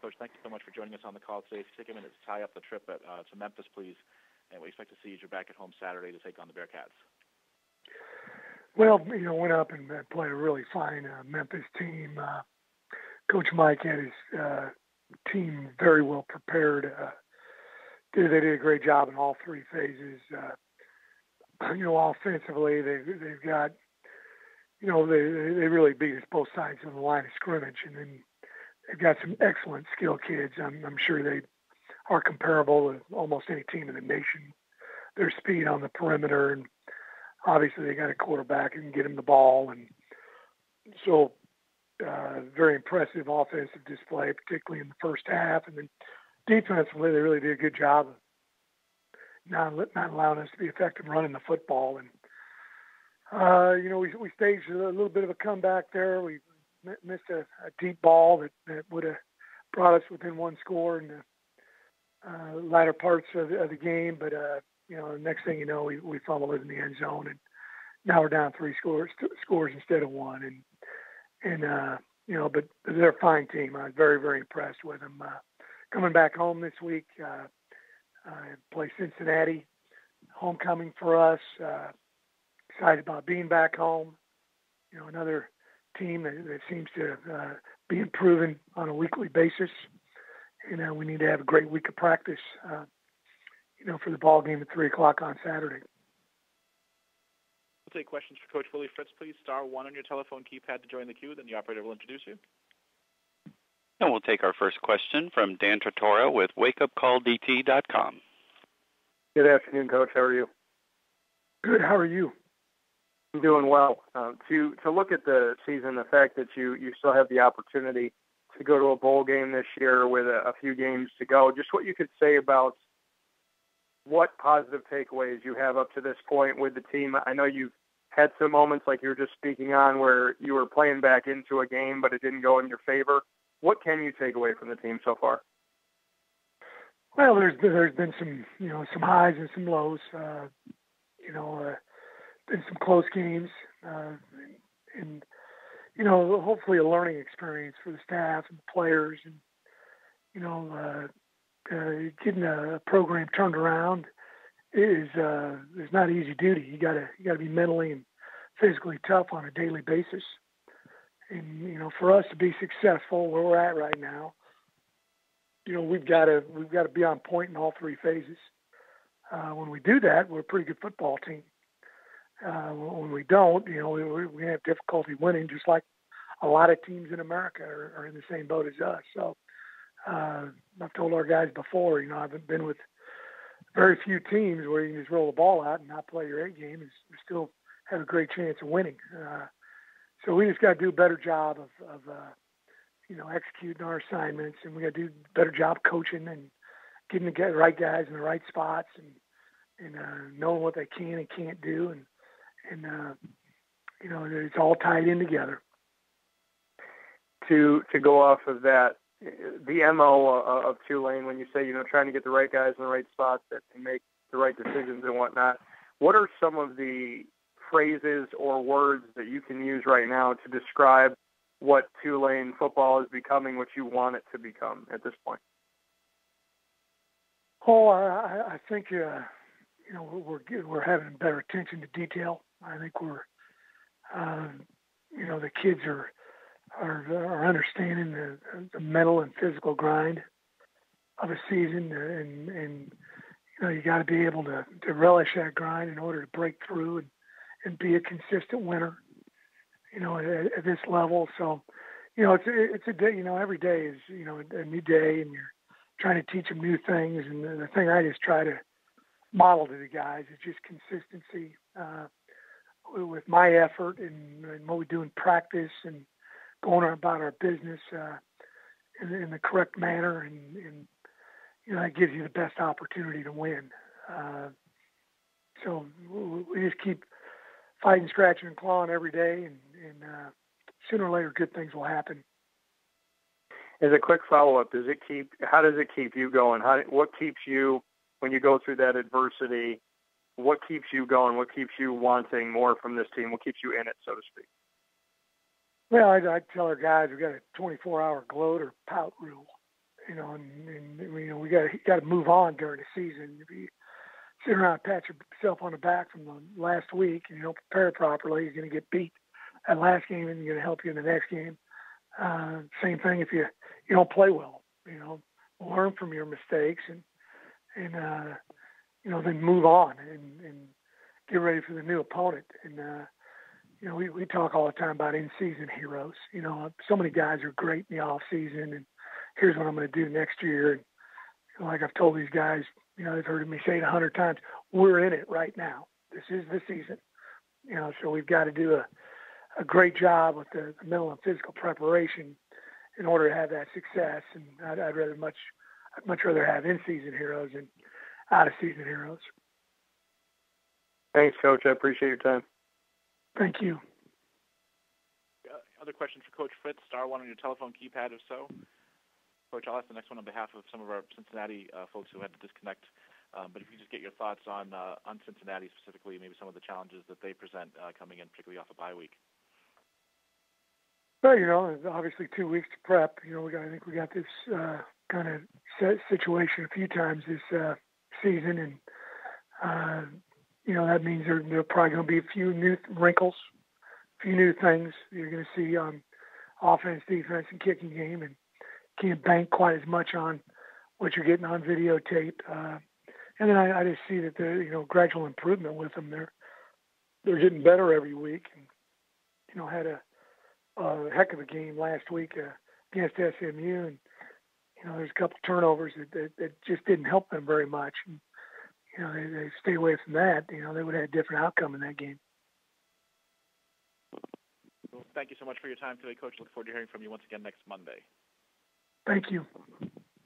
Coach, thank you so much for joining us on the call today. If you take a minute to tie up the trip to Memphis, please, and we expect to see you back at home Saturday to take on the Bearcats. Well, went up and played a really fine Memphis team. Coach Mike had his team very well prepared. They did a great job in all three phases. Offensively, they've got, they really beat us both sides of the line of scrimmage, and then they've got some excellent skill kids. I'm sure they are comparable to almost any team in the nation. Their speed on the perimeter, and obviously they got a quarterback who can get him the ball, and so very impressive offensive display, particularly in the first half. And then defensively, they really did a good job of not allowing us to be effective running the football. And we staged a little bit of a comeback there. We missed a deep ball that would have brought us within one score in the latter parts of the game. But, the next thing you know, we fumbled it in the end zone. And now we're down 3 scores instead of 1. But they're a fine team. I was very, very impressed with them. Coming back home this week, play Cincinnati, homecoming for us. Excited about being back home. Another team that seems to be improving on a weekly basis. We need to have a great week of practice, for the ball game at 3:00 on Saturday. We'll take questions for Coach Willie Fritz, please. Star 1 on your telephone keypad to join the queue. Then the operator will introduce you. And we'll take our first question from Dan Tortora with wakeupcalldt.com. Good afternoon, Coach. How are you? Good. How are you? I'm doing well. To look at the season, the fact that you still have the opportunity to go to a bowl game this year with a few games to go, just what you could say about what positive takeaways you have up to this point with the team. I know you've had some moments like you were just speaking on where you were playing back into a game, but it didn't go in your favor. What can you take away from the team so far? Well, there's been some highs and some lows. Been some close games, and hopefully a learning experience for the staff and the players, and getting a program turned around is not easy duty. You gotta be mentally and physically tough on a daily basis. And for us to be successful where we're at right now, we've got to be on point in all 3 phases. When we do that, we're a pretty good football team. When we don't, we have difficulty winning, just like a lot of teams in America are in the same boat as us. So I've told our guys before, I've been with very few teams where you can just roll the ball out and not play your A game and still have a great chance of winning. So we just got to do a better job of executing our assignments, and we got to do a better job coaching and getting the right guys in the right spots and knowing what they can and can't do. And it's all tied in together. To go off of that, the MO of Tulane, when you say, trying to get the right guys in the right spots that can make the right decisions and whatnot, what are some of the phrases or words that you can use right now to describe what Tulane football is becoming, what you want it to become at this point? Oh, I think we're having better attention to detail. I think we're the kids are understanding the mental and physical grind of a season, and you got to be able to relish that grind in order to break through and be a consistent winner, at this level. So, it's a day, every day is, a new day, and you're trying to teach them new things. And the thing I just try to model to the guys is just consistency with my effort and what we do in practice and going about our business in the correct manner. And that gives you the best opportunity to win. So we just keep fighting, scratching, and clawing every day, and sooner or later, good things will happen. As a quick follow-up, how does it keep you going? What keeps you, when you go through that adversity, what keeps you going? What keeps you wanting more from this team? What keeps you in it, so to speak? Well, I tell our guys we've got a 24-hour gloat or pout rule. got to move on during the season. If you sit around and pat yourself on the back from the last week and you don't prepare properly, you're going to get beat that last game, and you're going to help you in the next game. Same thing if you don't play well. Learn from your mistakes and then move on and get ready for the new opponent. And we talk all the time about in-season heroes. So many guys are great in the off season, and here's what I'm going to do next year. And like I've told these guys, they've heard me say it 100 times. We're in it right now. This is the season. So we've got to do a great job with the mental and physical preparation in order to have that success. And I'd much rather have in-season heroes than out-of-season heroes. Thanks, Coach. I appreciate your time. Thank you. Other questions for Coach Fritz? Star one on your telephone keypad, if so. Coach, I'll ask the next one on behalf of some of our Cincinnati folks who had to disconnect. But if you could just get your thoughts on Cincinnati specifically, maybe some of the challenges that they present coming in, particularly off a bye week. Well, obviously 2 weeks to prep. I think we got this kind of situation a few times this season, and that means there are probably going to be a few new wrinkles, a few new things you're going to see on offense, defense, and kicking game, and can't bank quite as much on what you're getting on videotape. And then I just see that there's gradual improvement with them. They're getting better every week, and had a heck of a game last week against SMU, and there's a couple of turnovers that just didn't help them very much. And they stay away from that. They would have had a different outcome in that game. Well, thank you so much for your time today, Coach. Look forward to hearing from you once again next Monday. Thank you.